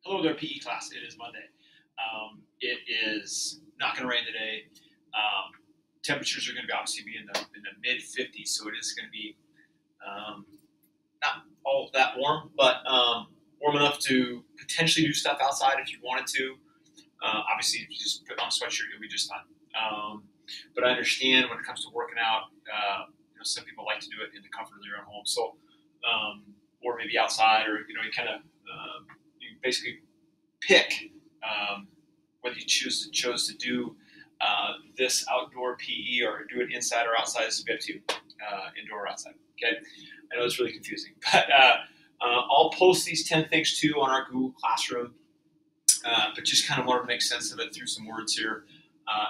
Hello there, PE class. It is Monday. It is not going to rain today. Temperatures are going to be obviously be in the mid 50s, so it is going to be not all that warm, but warm enough to potentially do stuff outside if you wanted to. Obviously, if you just put on a sweatshirt, you'll be just fine. But I understand when it comes to working out, some people like to do it in the comfort of their own home. So, or maybe outside, or you kind of you basically pick whether you chose to do this outdoor PE or do it inside or outside. This will be up to you, indoor or outside. Okay, I know it's really confusing, but I'll post these 10 things too on our Google Classroom. But just kind of wanted to make sense of it through some words here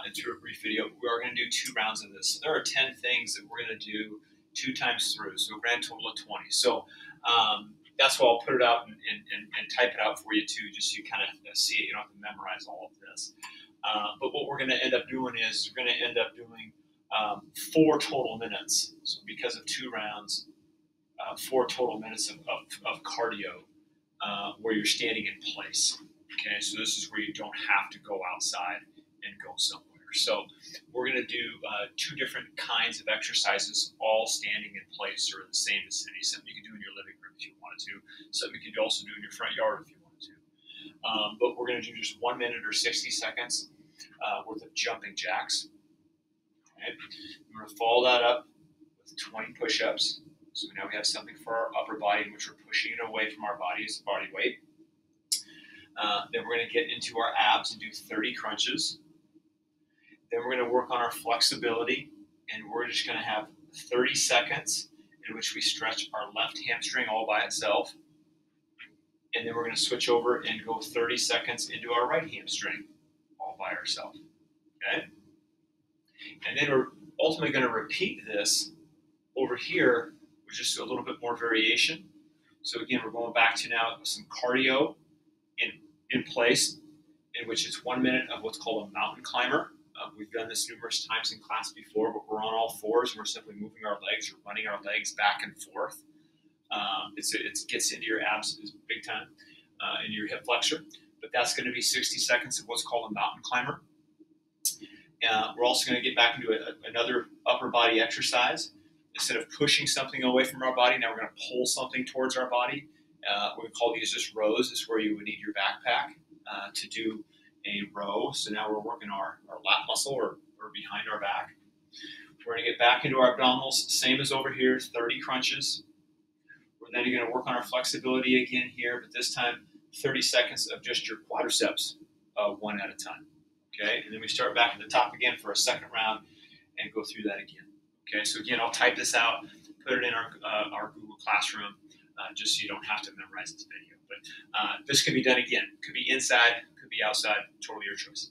and through a brief video. We are going to do 2 rounds of this. So there are 10 things that we're going to do 2 times through, so a grand total of 20. So that's why I'll put it out and type it out for you too, just so you kind of see it. You don't have to memorize all of this. But what we're going to end up doing is we're going to end up doing 4 total minutes. So because of 2 rounds, 4 total minutes of cardio where you're standing in place. Okay, so this is where you don't have to go outside and go somewhere. So we're going to do 2 different kinds of exercises, all standing in place or in the same vicinity. Something you can do in your living room if you wanted to. Something you could also do in your front yard if you wanted to. But we're going to do just 1 minute or 60 seconds worth of jumping jacks. Okay. We're going to follow that up with 20 push-ups. So now we have something for our upper body in which we're pushing it away from our body's body weight. Then we're going to get into our abs and do 30 crunches. Then we're going to work on our flexibility, and we're just going to have 30 seconds in which we stretch our left hamstring all by itself. And then we're going to switch over and go 30 seconds into our right hamstring all by ourselves. Okay? And then we're ultimately going to repeat this over here with just a little bit more variation. So again, we're going back to now some cardio in place, in which it's 1 minute of what's called a mountain climber. We've done this numerous times in class before, but we're on all fours and we're simply moving our legs or running our legs back and forth. It gets into your abs big time, and your hip flexor. But that's going to be 60 seconds of what's called a mountain climber. We're also going to get back into another upper body exercise. Instead of pushing something away from our body, now we're going to pull something towards our body. We call these just rows. This is where you would need your backpack to do a row. So now we're working our lat muscle or behind our back. We're going to get back into our abdominals, same as over here, 30 crunches. We're then going to work on our flexibility again here, but this time 30 seconds of just your quadriceps, one at a time. Okay, and then we start back at the top again for a second round and go through that again. Okay, so again, I'll type this out, put it in our Google Classroom, just so you don't have to memorize this video. But this could be done again. Could be inside, could be outside, totally your choice.